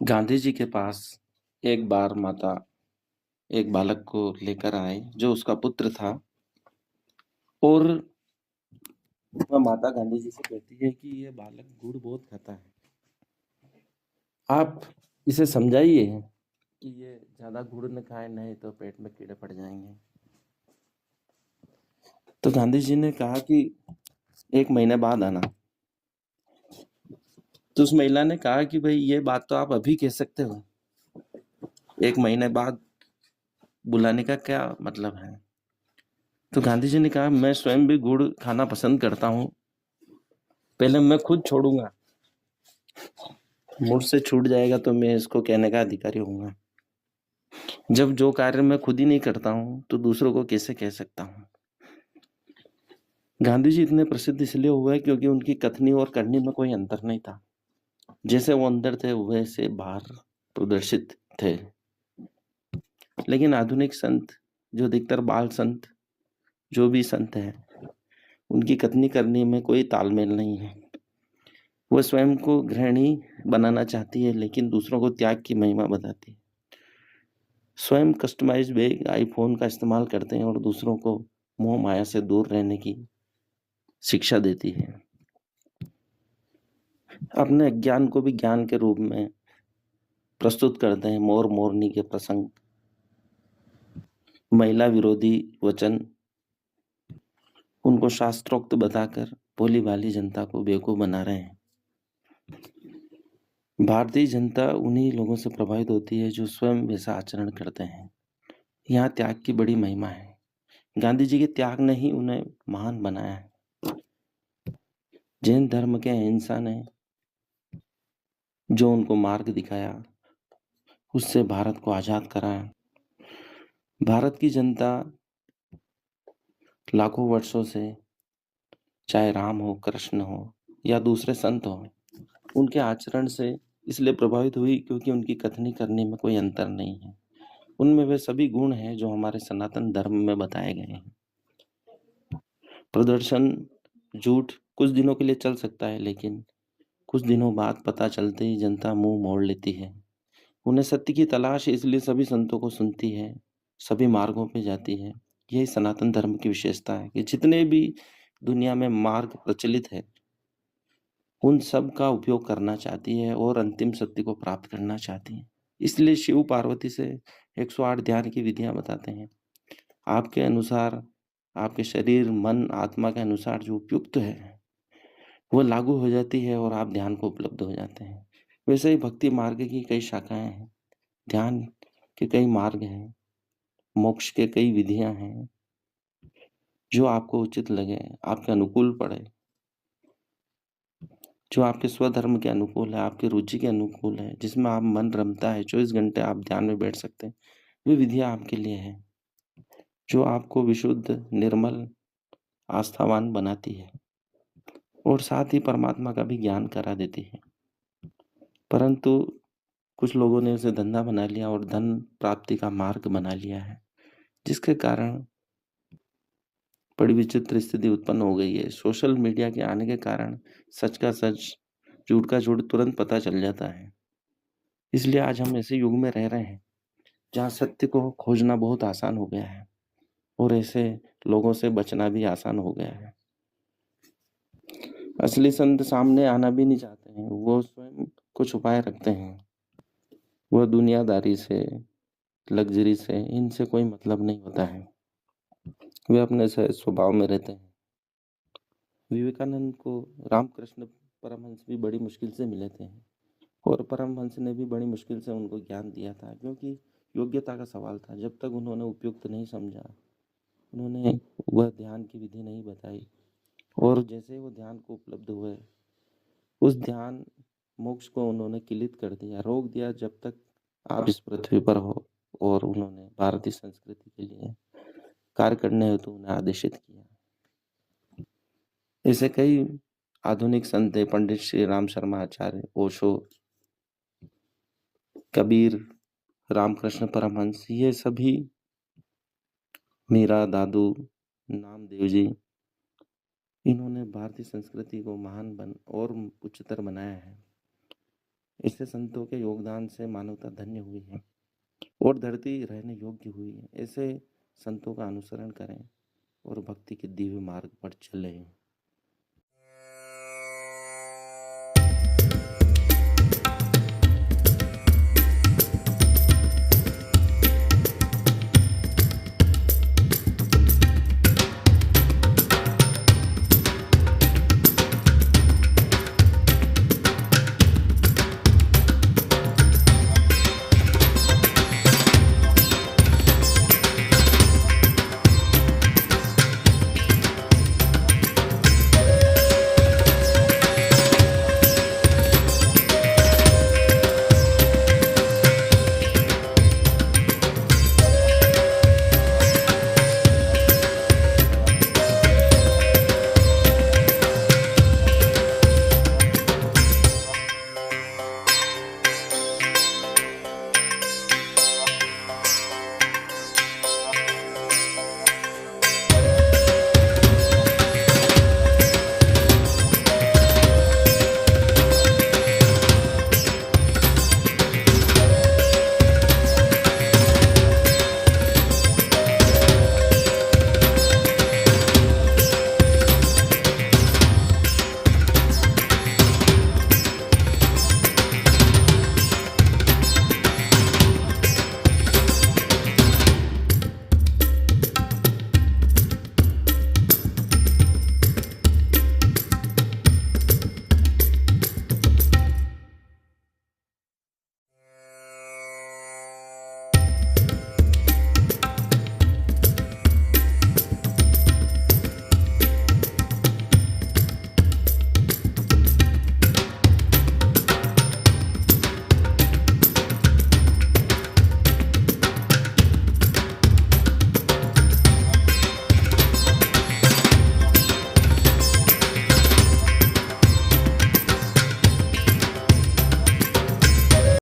गांधी जी के पास एक बार माता एक बालक को लेकर आए जो उसका पुत्र था। और वह माता गांधी जी से कहती है कि ये बालक गुड़ बहुत खाता है, आप इसे समझाइए कि ये ज्यादा गुड़ न खाए, नहीं तो पेट में कीड़े पड़ जाएंगे। तो गांधी जी ने कहा कि 1 महीने बाद आना। तो उस महिला ने कहा कि भाई ये बात तो आप अभी कह सकते हो, 1 महीने बाद बुलाने का क्या मतलब है। तो गांधी जी ने कहा मैं स्वयं भी गुड़ खाना पसंद करता हूँ, पहले मैं खुद छोड़ूंगा, मुझसे छूट जाएगा तो मैं इसको कहने का अधिकारी होऊंगा। जब जो कार्य मैं खुद ही नहीं करता हूँ तो दूसरों को कैसे कह सकता हूँ। गांधी जी इतने प्रसिद्ध इसलिए हुए क्योंकि उनकी कथनी और करनी में कोई अंतर नहीं था। जैसे वो अंदर थे वैसे बाहर प्रदर्शित थे। लेकिन आधुनिक संत, जो अधिकतर बाल संत, जो भी संत है, उनकी कथनी करनी में कोई तालमेल नहीं है। वो स्वयं को गृहिणी बनाना चाहती है लेकिन दूसरों को त्याग की महिमा बताती है। स्वयं कस्टमाइज बैग आईफोन का इस्तेमाल करते हैं और दूसरों को मोह माया से दूर रहने की शिक्षा देती है। अपने अज्ञान को भी ज्ञान के रूप में प्रस्तुत करते हैं। मोर मोरनी के प्रसंग, महिला विरोधी वचन, उनको शास्त्रोक्त बताकर भोली भाली जनता को बेवकूफ बना रहे हैं। भारतीय जनता उन्हीं लोगों से प्रभावित होती है जो स्वयं वैसा आचरण करते हैं। यहाँ त्याग की बड़ी महिमा है। गांधी जी के त्याग ने ही उन्हें महान बनाया है। जैन धर्म के अहिंसा ने जो उनको मार्ग दिखाया, उससे भारत को आजाद कराया। भारत की जनता लाखों वर्षों से, चाहे राम हो, कृष्ण हो या दूसरे संत हो, उनके आचरण से इसलिए प्रभावित हुई क्योंकि उनकी कथनी करने में कोई अंतर नहीं है। उनमें वे सभी गुण हैं जो हमारे सनातन धर्म में बताए गए हैं। प्रदर्शन, झूठ कुछ दिनों के लिए चल सकता है, लेकिन कुछ दिनों बाद पता चलते ही जनता मुंह मोड़ लेती है। उन्हें सत्य की तलाश है, इसलिए सभी संतों को सुनती है, सभी मार्गों पे जाती है। यही सनातन धर्म की विशेषता है कि जितने भी दुनिया में मार्ग प्रचलित है, उन सब का उपयोग करना चाहती है और अंतिम सत्य को प्राप्त करना चाहती है। इसलिए शिव पार्वती से 108 ध्यान की विधियां बताते हैं। आपके अनुसार, आपके शरीर मन आत्मा के अनुसार जो उपयुक्त है वो लागू हो जाती है और आप ध्यान को उपलब्ध हो जाते हैं। वैसे ही भक्ति मार्ग की कई शाखाएं हैं, ध्यान के कई मार्ग हैं, मोक्ष के कई विधियां हैं। जो आपको उचित लगे, आपके अनुकूल पड़े, जो आपके स्वधर्म के अनुकूल है, आपकी रुचि के अनुकूल है, जिसमें आप मन रमता है, 24 घंटे आप ध्यान में बैठ सकते हैं, वे विधियां आपके लिए है, जो आपको विशुद्ध निर्मल आस्थावान बनाती है और साथ ही परमात्मा का भी ज्ञान करा देती है। परंतु कुछ लोगों ने उसे धंधा बना लिया और धन प्राप्ति का मार्ग बना लिया है, जिसके कारण बड़ी विचित्र स्थिति उत्पन्न हो गई है। सोशल मीडिया के आने के कारण सच का सच, झूठ का झूठ तुरंत पता चल जाता है। इसलिए आज हम ऐसे युग में रह रहे हैं जहाँ सत्य को खोजना बहुत आसान हो गया है और ऐसे लोगों से बचना भी आसान हो गया है। असली संत सामने आना भी नहीं चाहते हैं, वो स्वयं कुछ उपाय रखते हैं। वह दुनियादारी से, लग्जरी से, इनसे कोई मतलब नहीं होता है। वे अपने सहज स्वभाव में रहते हैं। विवेकानंद को रामकृष्ण परमहंस भी बड़ी मुश्किल से मिले थे और परमहंस ने भी बड़ी मुश्किल से उनको ज्ञान दिया था, क्योंकि योग्यता का सवाल था। जब तक उन्होंने उपयुक्त नहीं समझा, उन्होंने वह ध्यान की विधि नहीं बताई, और जैसे ही वो ध्यान को उपलब्ध हुए, उस ध्यान मोक्ष को उन्होंने किलित कर दिया, रोक दिया जब तक आप इस पृथ्वी पर हो। और उन्होंने भारतीय संस्कृति के लिए कार्य करने हेतु उन्हें आदेशित किया। ऐसे कई आधुनिक संत हैं, पंडित श्री राम शर्मा आचार्य, ओशो, कबीर, रामकृष्ण परमहंस, ये सभी, मीरा दादू, नामदेव जी, इन्होंने भारतीय संस्कृति को महान और उच्चतर बनाया है। इससे संतों के योगदान से मानवता धन्य हुई है और धरती रहने योग्य हुई है। ऐसे संतों का अनुसरण करें और भक्ति के दिव्य मार्ग पर चलें।